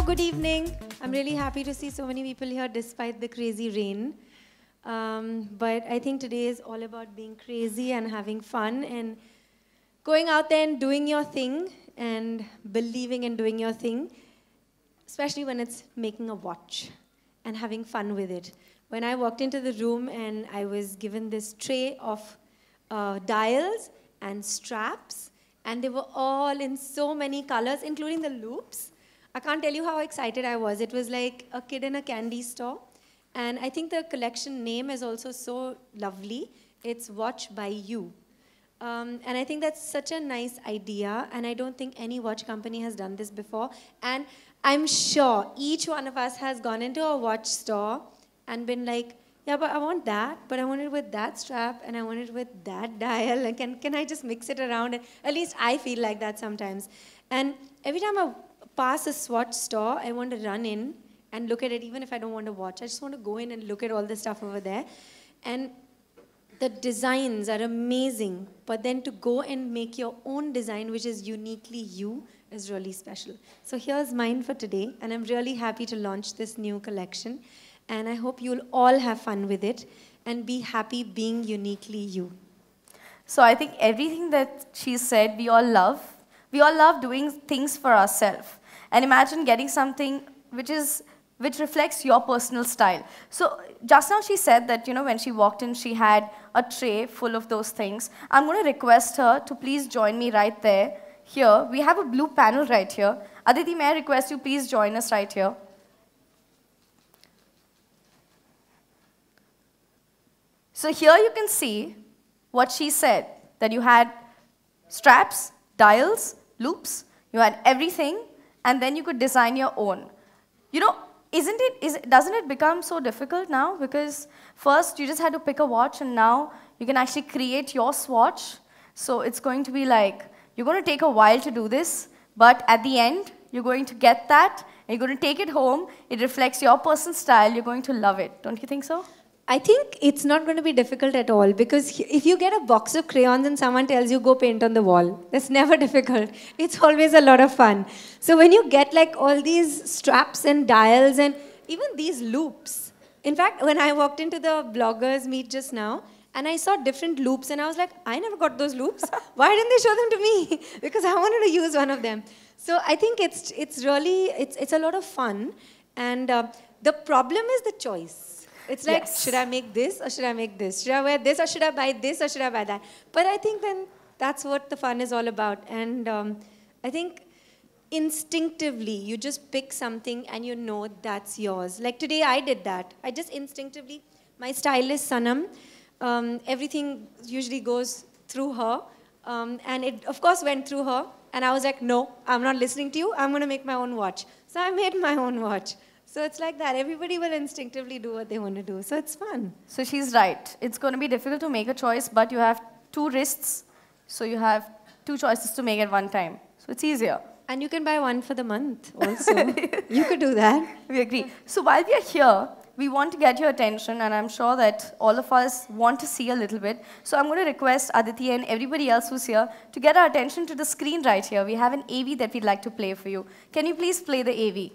good evening. I'm really happy to see so many people here despite the crazy rain. But I think today is all about being crazy and having fun and going out there and doing your thing and believing in doing your thing, especially when it's making a watch and having fun with it. When I walked into the room and I was given this tray of dials and straps, and they were all in so many colors, including the loops. I can't tell you how excited I was. It was like a kid in a candy store. And I think the collection name is also so lovely. It's Watch by You. And I think that's such a nice idea. And I don't think any watch company has done this before. And I'm sure each one of us has gone into a watch store and been like, yeah, but I want that, but I want it with that strap, and I want it with that dial. And can I just mix it around? And at least I feel like that sometimes. And every time I pass a Swatch store, I want to run in and look at it, even if I don't want to watch. I just want to go in and look at all the stuff over there. And the designs are amazing, but then to go and make your own design, which is uniquely you, is really special. So here's mine for today, and I'm really happy to launch this new collection. And I hope you'll all have fun with it and be happy being uniquely you. So I think everything that she said, we all love. We all love doing things for ourselves. And imagine getting something which reflects your personal style. So just now she said that, when she walked in, she had a tray full of those things. I'm going to request her to please join me right there. Here, we have a blue panel right here. Aditi, may I request you please join us right here? So here you can see what she said, that you had straps, dials, loops, you had everything, and then you could design your own. Doesn't it become so difficult now? Because first you just had to pick a watch, and now you can actually create your swatch. So it's going to be like, you're going to take a while to do this, but at the end, you're going to get that, and you're going to take it home. It reflects your personal style. You're going to love it. Don't you think so? I think it's not going to be difficult at all, because if you get a box of crayons and someone tells you go paint on the wall, that's never difficult. It's always a lot of fun. So when you get like all these straps and dials and even these loops. In fact, when I walked into the bloggers meet just now and I saw different loops and I was like, I never got those loops. Why didn't they show them to me? Because I wanted to use one of them. So I think it's a lot of fun. And the problem is the choice. It's like, yes. Should I make this or should I make this? Should I wear this or should I buy this or should I buy that? But I think then that's what the fun is all about. And I think instinctively, you just pick something and you know that's yours. Like today, I did that. I just instinctively, my stylist, Sanam, everything usually goes through her. And it, of course, went through her. And I was like, no, I'm not listening to you. I'm going to make my own watch. So I made my own watch. So it's like that. Everybody will instinctively do what they want to do. So it's fun. So she's right. It's going to be difficult to make a choice, but you have two wrists. So you have two choices to make at one time. So it's easier. And you can buy one for the month also. You could do that. We agree. So while we are here, we want to get your attention, and I'm sure that all of us want to see a little bit. So I'm going to request Aditi and everybody else who's here to get our attention to the screen right here. We have an AV that we'd like to play for you. Can you please play the AV?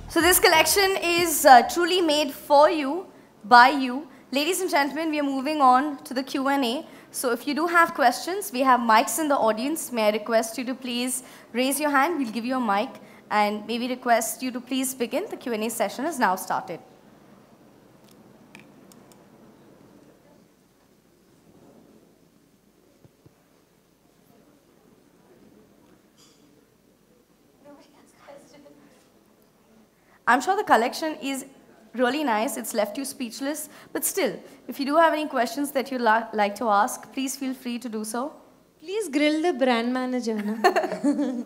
So this collection is truly made for you, by you. Ladies and gentlemen, we are moving on to the Q&A. So if you do have questions, we have mics in the audience. May I request you to please raise your hand. We'll give you a mic. And maybe request you to please begin. The Q&A session is now started. I'm sure the collection is really nice. It's left you speechless. But still, if you do have any questions that you'd like to ask, please feel free to do so. Please grill the brand manager. No?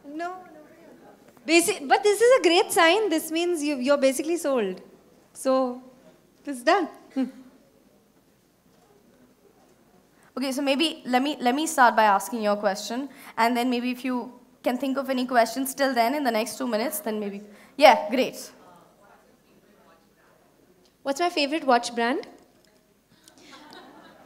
No. But this is a great sign. This means you're basically sold. So, it's done. Okay, so maybe let me start by asking your question, and then maybe if you can think of any questions till then in the next 2 minutes, then maybe. Yeah, great. What's my favorite watch brand?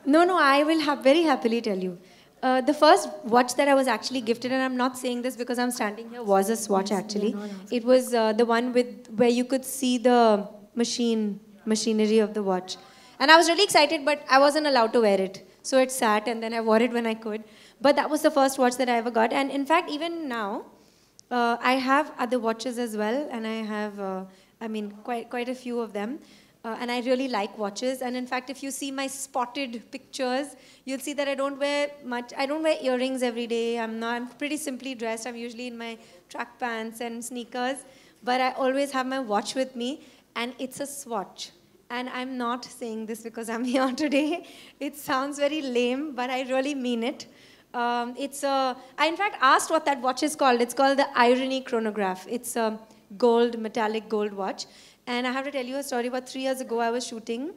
No, I will very happily tell you. The first watch that I was actually gifted, and I'm not saying this because I'm standing here, was a Swatch actually. It was the one where you could see the machinery of the watch. And I was really excited, but I wasn't allowed to wear it. So it sat, and then I wore it when I could. But that was the first watch that I ever got. And in fact, even now, I have other watches as well, and I have, quite a few of them. And I really like watches. And in fact, if you see my spotted pictures, you'll see that I don't wear much. I don't wear earrings every day. I'm pretty simply dressed. I'm usually in my track pants and sneakers. But I always have my watch with me, and it's a Swatch. And I'm not saying this because I'm here today. It sounds very lame, but I really mean it. I in fact asked what that watch is called. It's called the Irony Chronograph. It's a metallic gold watch. And I have to tell you a story. About 3 years ago, I was shooting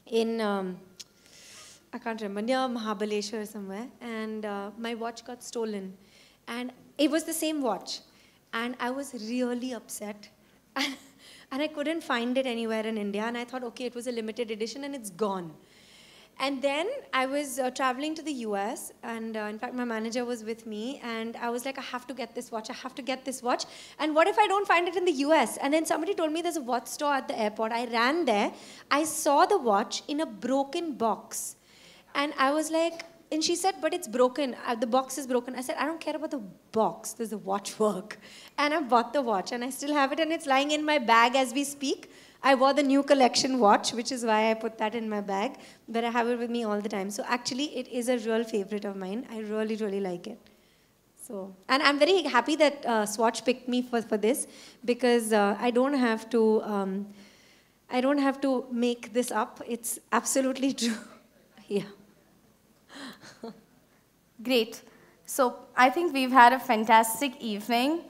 in, I can't remember, near Mahabaleshwar or somewhere. And my watch got stolen. And it was the same watch. And I was really upset. And I couldn't find it anywhere in India. And I thought, okay, it was a limited edition and it's gone. And then I was traveling to the US, and in fact, my manager was with me, and I was like, I have to get this watch, I have to get this watch. And what if I don't find it in the US? And then somebody told me there's a watch store at the airport. I ran there. I saw the watch in a broken box. And I was like, and she said, but it's broken. The box is broken. I said, I don't care about the box. Does the watch work? And I bought the watch, and I still have it, and it's lying in my bag as we speak. I wore the new collection watch, which is why I put that in my bag, but I have it with me all the time. So actually, it is a real favorite of mine. I really, really like it. So, and I'm very happy that Swatch picked me for this, because I don't have to make this up. It's absolutely true. Yeah. Great. So I think we've had a fantastic evening.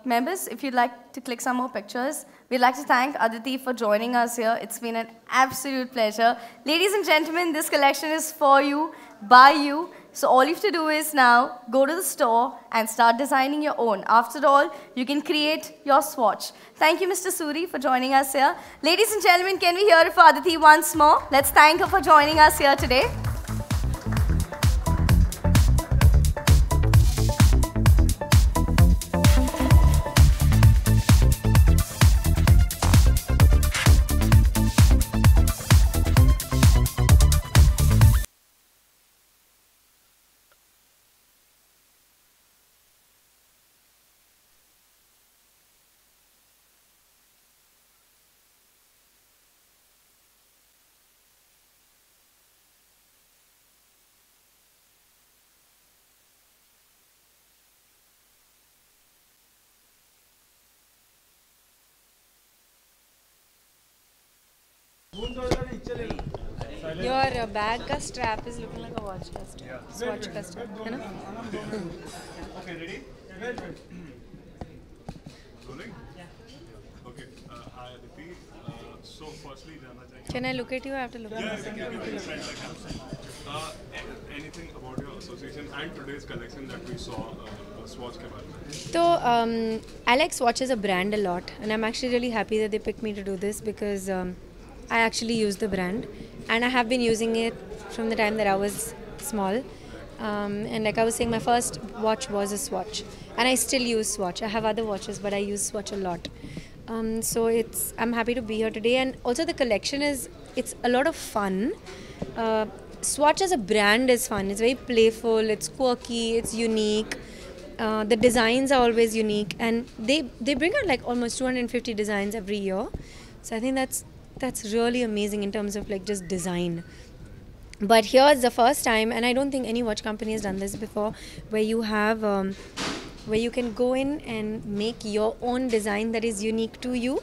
Members, if you'd like to click some more pictures, we'd like to thank Aditi for joining us here. It's been an absolute pleasure. Ladies and gentlemen, this collection is for you, by you. So all you have to do is now go to the store and start designing your own. After all, you can create your Swatch. Thank you, Mr. Suri, for joining us here. Ladies and gentlemen, can we hear it for Aditi once more? Let's thank her for joining us here today. Your bag ka strap is looking like a watch ka strap. Swatch ka strap, है ना? Okay, ready? Rolling? Okay. Hi, Aditi. So, firstly, can I look at you? I have to look at you. Anything about your association and today's collection that we saw, Swatch ke baare mein? So, I like Swatch as a brand a lot, and I'm actually really happy that they picked me to do this, because I actually use the brand, and I have been using it from the time that I was small. And like I was saying, my first watch was a Swatch, and I still use Swatch. I have other watches, but I use Swatch a lot. So I'm happy to be here today, and also the collection it's a lot of fun. Swatch as a brand is fun. It's very playful, it's quirky, it's unique. The designs are always unique, and they bring out like almost 250 designs every year. So I think that's really amazing in terms of like just design. But here it's the first time, and I don't think any watch company has done this before, where you have where you can go in and make your own design that is unique to you,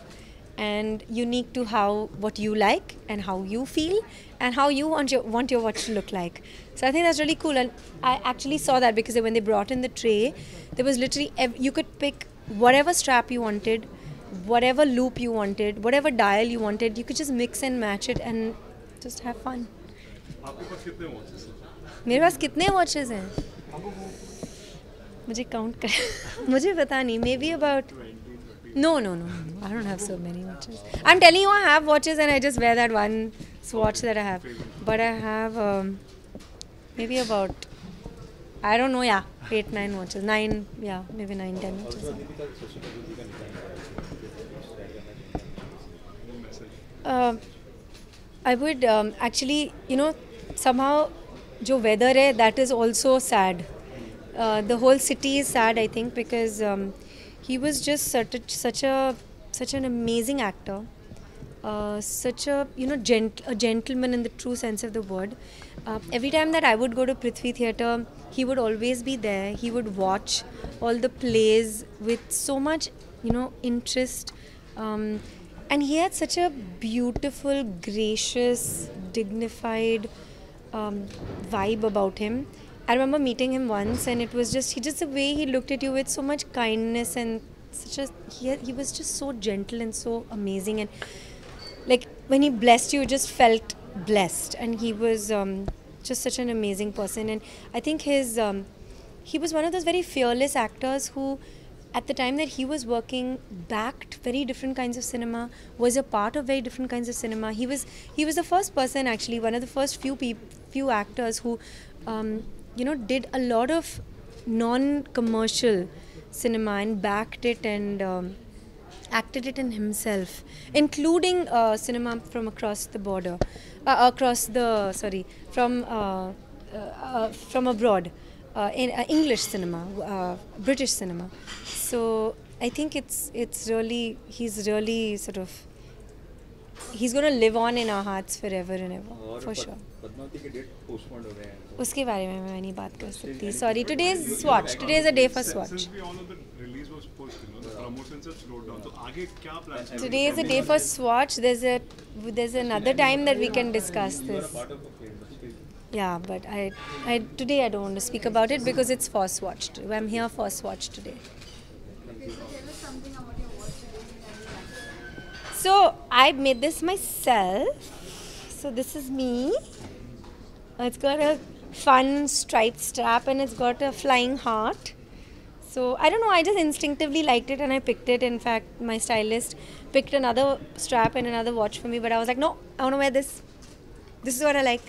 and unique to what you like and how you feel and how you want your watch to look like. So I think that's really cool, and I actually saw that because when they brought in the tray, there was literally you could pick whatever strap you wanted, whatever loop you wanted, whatever dial you wanted. You could just mix and match it and just have fun. आपके पास कितने watches हैं? मेरे पास कितने watches हैं? मुझे count कर मुझे पता नहीं. Maybe about. No. I don't have so many watches. I'm telling you, I have watches and I just wear that one Swatch that I have. But I have maybe about I don't know, yeah, 8, 9 watches. 9, yeah, maybe 9, 10 watches. I would actually, somehow, jo weather hai, that is also sad. The whole city is sad, I think, because he was just such an amazing actor. Such a a gentleman in the true sense of the word. Every time that I would go to Prithvi Theatre, he would always be there. He would watch all the plays with so much interest, and he had such a beautiful, gracious, dignified vibe about him. I remember meeting him once, and it was just the way he looked at you with so much kindness, and he was just so gentle and so amazing. And like when he blessed you, just felt blessed, and he was just such an amazing person. And I think he was one of those very fearless actors who, at the time that he was working, backed very different kinds of cinema, was a part of very different kinds of cinema. He was the first person, actually, one of the first few actors who did a lot of non-commercial cinema and backed it and acted it in himself, including cinema from across the border, from abroad, in English cinema, British cinema. So I think he's really he's going to live on in our hearts forever and ever, for sure. उसके बारे में मैं नहीं बात कर सकती. Sorry. Today is Swatch. Today is a day for Swatch. Since we all know the release was pushed, the promotions have slowed down. So आगे क्या plans? Today is a day for Swatch. There's another time that we can discuss this. Yeah, but today I don't want to speak about it because it's for Swatch. I'm here for Swatch today. So I made this myself. So this is me. It's got a fun striped strap and it's got a flying heart. So I don't know, I just instinctively liked it and I picked it. In fact, my stylist picked another strap and another watch for me, but I was like, no, I want to wear this. This is what I like.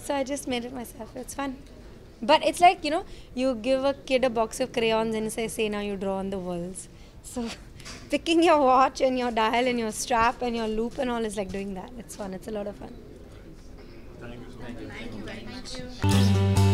So I just made it myself. It's fun. But it's like, you give a kid a box of crayons and say now you draw on the walls. So picking your watch and your dial and your strap and your loop and all is like doing that. It's fun. It's a lot of fun. Thank you so much. Thank you very much.